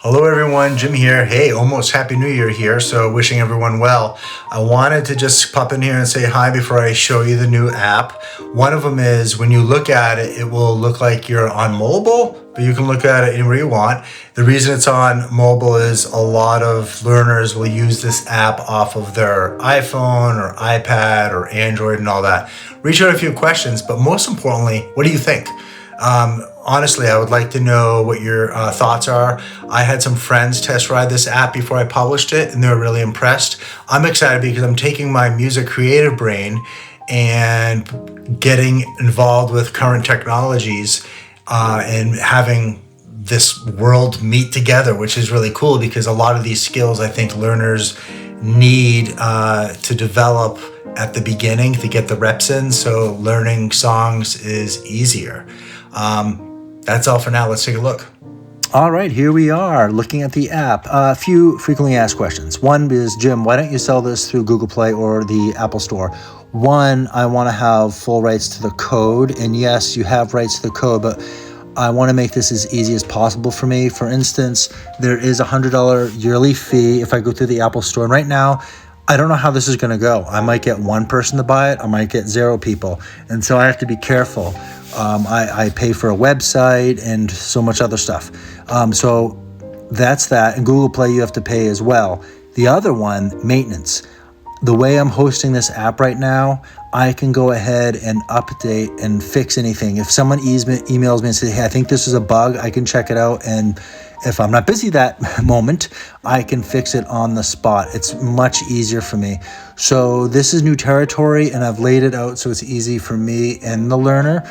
Hello, everyone. Jim here. Hey, almost Happy New Year here. So, wishing everyone well. I wanted to just pop in here and say hi before I show you the new app. One of them is when you look at it, it will look like you're on mobile, but you can look at it anywhere you want. The reason it's on mobile is a lot of learners will use this app off of their iPhone or iPad or Android and all that. Reach out a few questions, but most importantly, what do you think? Honestly, I would like to know what your thoughts are. I had some friends test ride this app before I published it, and they were really impressed. I'm excited because I'm taking my music creative brain and getting involved with current technologies and having this world meet together, which is really cool because a lot of these skills I think learners need to develop at the beginning to get the reps in, so learning songs is easier. That's all for now. Let's take a look. All right, here we are looking at the app. A few frequently asked questions. One is, Jim, why don't you sell this through Google Play or the Apple Store? One, I want to have full rights to the code. And yes, you have rights to the code, but I want to make this as easy as possible for me. For instance, there is a $100 yearly fee if I go through the Apple Store. And right now, I don't know how this is going to go. I might get one person to buy it. I might get 0 people. And so I have to be careful. I pay for a website and so much other stuff. So that's that. And Google Play, you have to pay as well. The other one, maintenance. The way I'm hosting this app right now, I can go ahead and update and fix anything. If someone emails me and says, hey, I think this is a bug, I can check it out. And if I'm not busy that moment, I can fix it on the spot. It's much easier for me. So this is new territory, and I've laid it out so it's easy for me and the learner.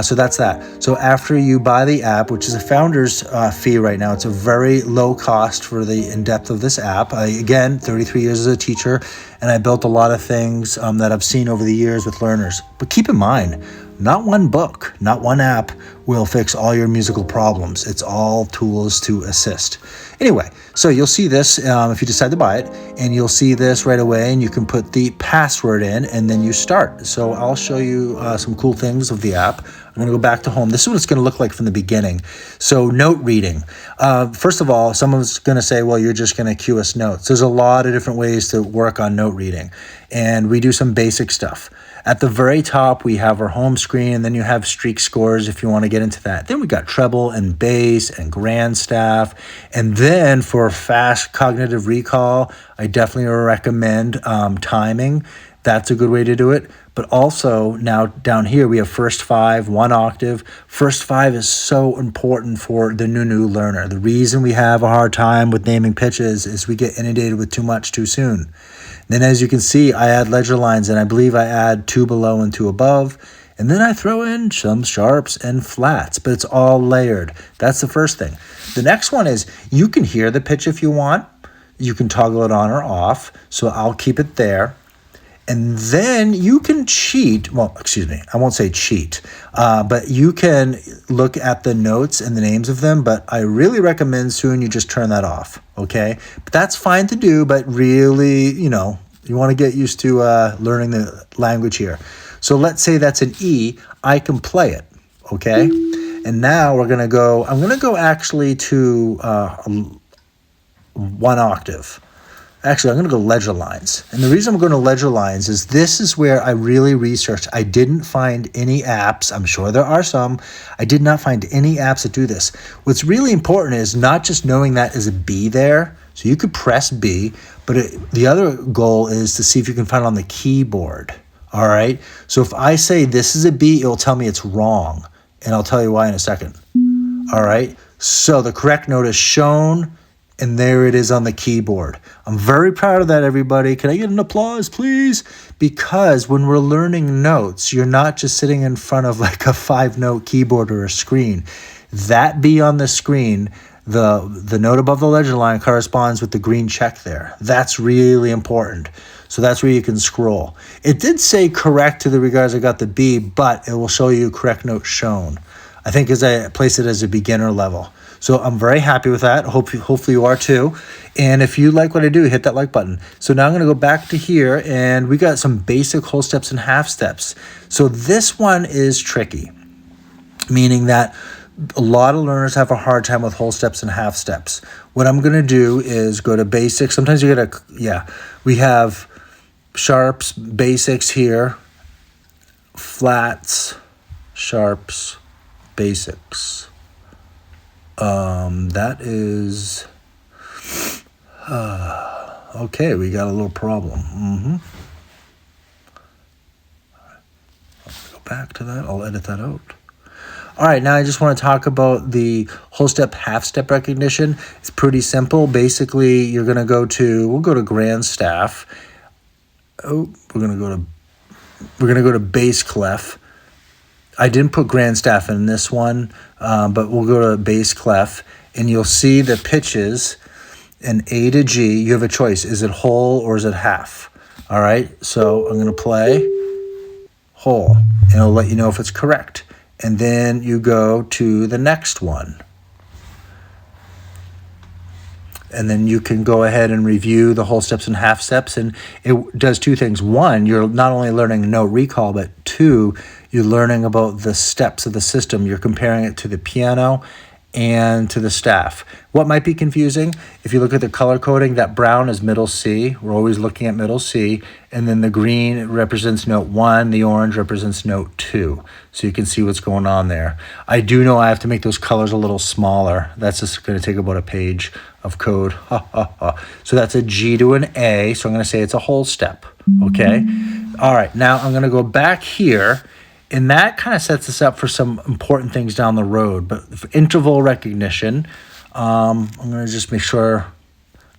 So that's that. So after you buy the app, which is a founder's fee right now, it's a very low cost for the in-depth of this app. Again, 33 years as a teacher, and I built a lot of things that I've seen over the years with learners. But keep in mind, not one book, not one app will fix all your musical problems. It's all tools to assist. Anyway, so you'll see this if you decide to buy it, and you'll see this right away, and you can put the password in, and then you start. So I'll show you some cool things of the app. I'm going to go back to home. This is what it's going to look like from the beginning. So note reading. First of all, someone's going to say, well, you're just going to cue us notes. There's a lot of different ways to work on note reading, and we do some basic stuff. At the very top, we have our home screen, and then you have streak scores if you want to get into that. Then we got treble and bass and grand staff. And then for fast cognitive recall, I definitely recommend timing. That's a good way to do it. But also now down here, we have first 5, 1 octave. First 5 is so important for the new learner. The reason we have a hard time with naming pitches is we get inundated with too much too soon. Then as you can see, I add ledger lines, and I believe I add 2 below and 2 above. And then I throw in some sharps and flats, but it's all layered. That's the first thing. The next one is you can hear the pitch if you want. You can toggle it on or off. So I'll keep it there. And then you can cheat. Well, excuse me, I won't say cheat, but you can look at the notes and the names of them. But I really recommend soon you just turn that off, okay? But that's fine to do, but really, you want to get used to learning the language here. So let's say that's an E. I can play it, okay? And now I'm going to go actually to 1 octave. Actually, I'm going to go ledger lines. And the reason I'm going to ledger lines is this is where I really researched. I didn't find any apps. I'm sure there are some. I did not find any apps that do this. What's really important is not just knowing that is a B there. So you could press B, but the other goal is to see if you can find it on the keyboard. All right. So if I say this is a B, it'll tell me it's wrong. And I'll tell you why in a second. All right. So the correct note is shown. And there it is on the keyboard. I'm very proud of that, everybody. Can I get an applause, please? Because when we're learning notes, you're not just sitting in front of like a 5-note keyboard or a screen. That B on the screen, the note above the ledger line corresponds with the green check there. That's really important. So that's where you can scroll. It did say correct to the regards I got the B, but it will show you correct note shown. I think as I place it as a beginner level. So I'm very happy with that. Hopefully you are too. And if you like what I do, hit that like button. So now I'm going to go back to here, and we got some basic whole steps and half steps. So this one is tricky, meaning that A lot of learners have a hard time with whole steps and half steps. What I'm going to do is go to basics. Sometimes you get we have sharps, basics here, flats, sharps, basics. That is, okay, we got a little problem. I'll go back to that. I'll edit that out. All right, now I just want to talk about the whole step, half step recognition. It's pretty simple. Basically, we'll go to grand staff. Oh, we're gonna go to bass clef. I didn't put grand staff in this one, but we'll go to bass clef, and you'll see the pitches in A to G. You have a choice. Is it whole or is it half? All right, so I'm gonna play whole, and it'll let you know if it's correct. And then you go to the next one. And then you can go ahead and review the whole steps and half steps. And it does two things. One, you're not only learning note recall, but two, you're learning about the steps of the system. You're comparing it to the piano and to the staff. What might be confusing, if you look at the color coding, that brown is middle C. We're always looking at middle C. And then the green represents note 1, the orange represents note 2. So you can see what's going on there. I do know I have to make those colors a little smaller. That's just going to take about a page of code. So that's a G to an A. So I'm going to say it's a whole step. Okay. All right. Now I'm going to go back here. And that kind of sets us up for some important things down the road. But for interval recognition, I'm going to just make sure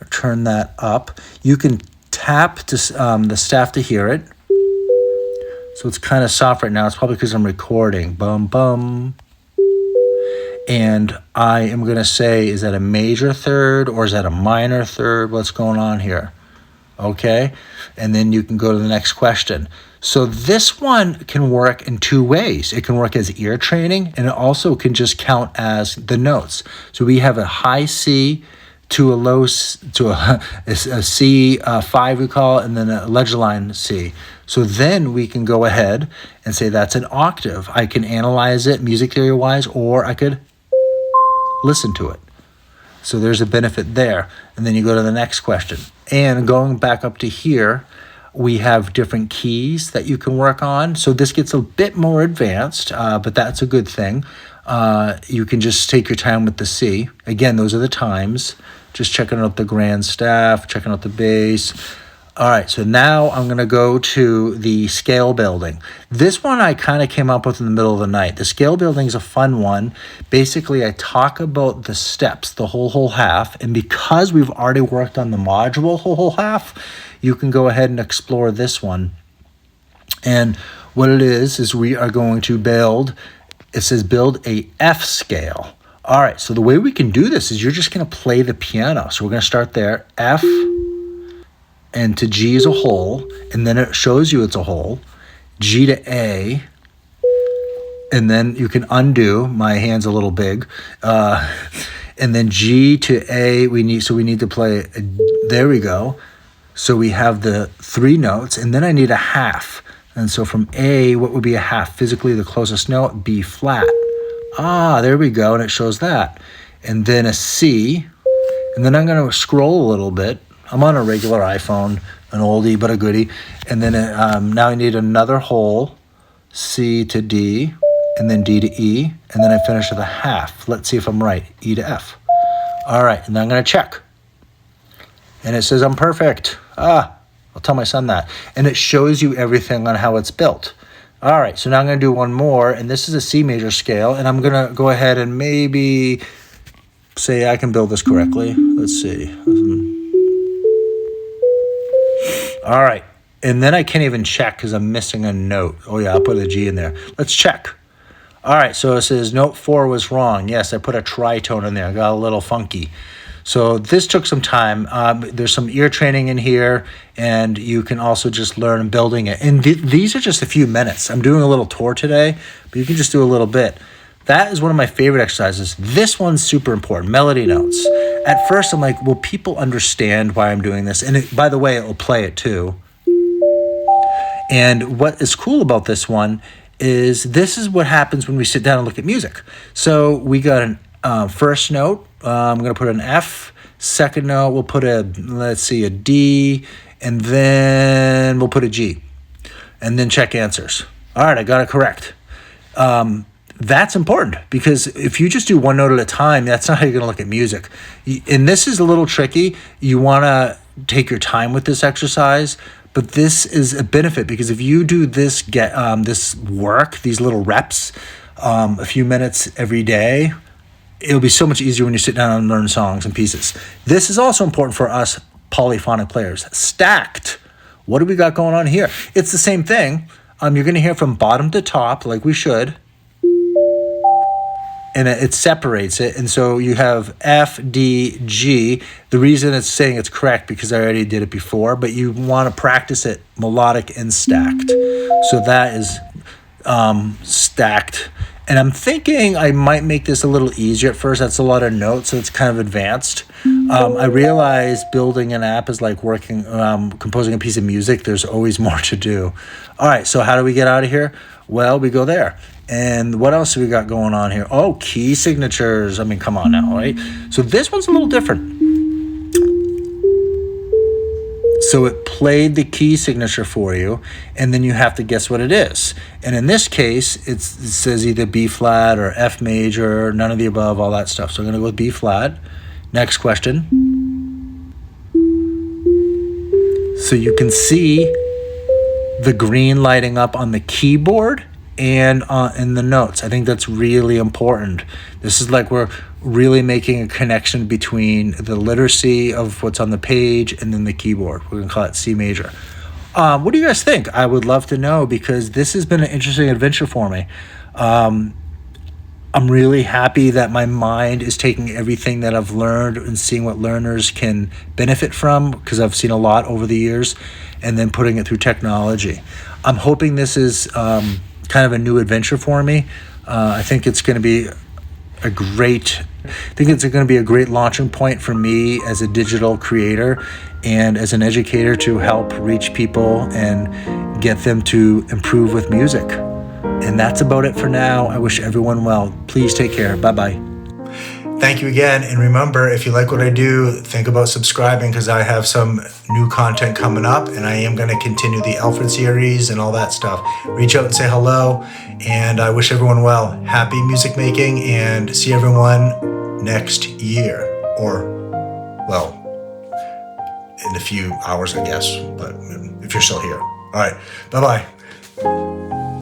I turn that up. You can tap to, the staff to hear it. So it's kind of soft right now. It's probably because I'm recording. Bum, bum. And I am going to say, is that a major third or is that a minor third? What's going on here? Okay. And then you can go to the next question. So this one can work in two ways. It can work as ear training, and it also can just count as the notes. So we have a high C to a low to a C5 we call it, and then a ledger line C. So then we can go ahead and say that's an octave. I can analyze it music theory wise, or I could listen to it. So there's a benefit there. And then you go to the next question. And going back up to here, we have different keys that you can work on. So this gets a bit more advanced, but that's a good thing. You can just take your time with the C. Again, those are the times. Just checking out the grand staff, checking out the bass. All right, so now I'm going to go to the scale building. This one I kind of came up with in the middle of the night. The scale building is a fun one. Basically, I talk about the steps, the whole half, and because we've already worked on the module whole half, you can go ahead and explore this one. And what it is we are going to build, it says build a F scale. All right, so the way we can do this is you're just going to play the piano. So we're going to start there, F, and to G is a whole, and then it shows you it's a whole, G to A, and then you can undo, my hand's a little big, and then G to A, we need to play, there we go. So we have the three notes, and then I need a half. And so from A, what would be a half? Physically, the closest note, B flat. There we go, and it shows that. And then a C, and then I'm going to scroll a little bit. I'm on a regular iPhone, an oldie but a goodie. And then now I need another whole, C to D, and then D to E, and then I finish with a half. Let's see if I'm right, E to F. All right, and then I'm going to check. And it says I'm perfect. I'll tell my son that. And it shows you everything on how it's built. All right, so now I'm going to do one more, and this is a C major scale, and I'm going to go ahead and maybe say I can build this correctly. Let's see. All right, and then I can't even check because I'm missing a note. Oh yeah, I'll put a G in there. Let's check. All right, so it says note 4 was wrong. Yes, I put a tritone in there. I got a little funky. So this took some time. There's some ear training in here, and you can also just learn building it. And these are just a few minutes. I'm doing a little tour today, but you can just do a little bit. That is one of my favorite exercises. This one's super important, melody notes. At first, I'm like, will people understand why I'm doing this? And by the way, it will play it too. And what is cool about this one is this is what happens when we sit down and look at music. So we got an first note. I'm going to put an F. Second note, we'll put a D, and then we'll put a G, and then check answers. All right, I got it correct. That's important because if you just do one note at a time, that's not how you're going to look at music. And this is a little tricky. You want to take your time with this exercise, but this is a benefit because if you do this, this work, these little reps, a few minutes every day, it'll be so much easier when you sit down and learn songs and pieces. This is also important for us polyphonic players. Stacked. What do we got going on here? It's the same thing. You're going to hear from bottom to top like we should. And it separates it. And so you have F, D, G. The reason it's saying it's correct because I already did it before, but you want to practice it melodic and stacked. So that is stacked. And I'm thinking I might make this a little easier at first. That's a lot of notes, so it's kind of advanced. I realize building an app is like working, composing a piece of music. There's always more to do. All right, so how do we get out of here? Well, we go there. And what else do we got going on here? Oh, key signatures. I mean, come on now, right? So this one's a little different. So it played the key signature for you, and then you have to guess what it is. And in this case, it says either B flat or F major, none of the above, all that stuff. So I'm going to go with B flat. Next question. So you can see the green lighting up on the keyboard and in the notes. I think that's really important. This is like we're really making a connection between the literacy of what's on the page and then the keyboard. We're going to call it C major. What do you guys think? I would love to know because this has been an interesting adventure for me. I'm really happy that my mind is taking everything that I've learned and seeing what learners can benefit from because I've seen a lot over the years and then putting it through technology. I'm hoping this is kind of a new adventure for me. I think it's going to be a great launching point for me as a digital creator and as an educator to help reach people and get them to improve with music. And that's about it for now. I wish everyone well. Please take care. Bye-bye. Thank you again. And remember, if you like what I do, think about subscribing because I have some new content coming up and I am going to continue the Alfred series and all that stuff. Reach out and say hello. And I wish everyone well. Happy music making and see everyone next year or, well, in a few hours, I guess. But if you're still here. All right. Bye-bye.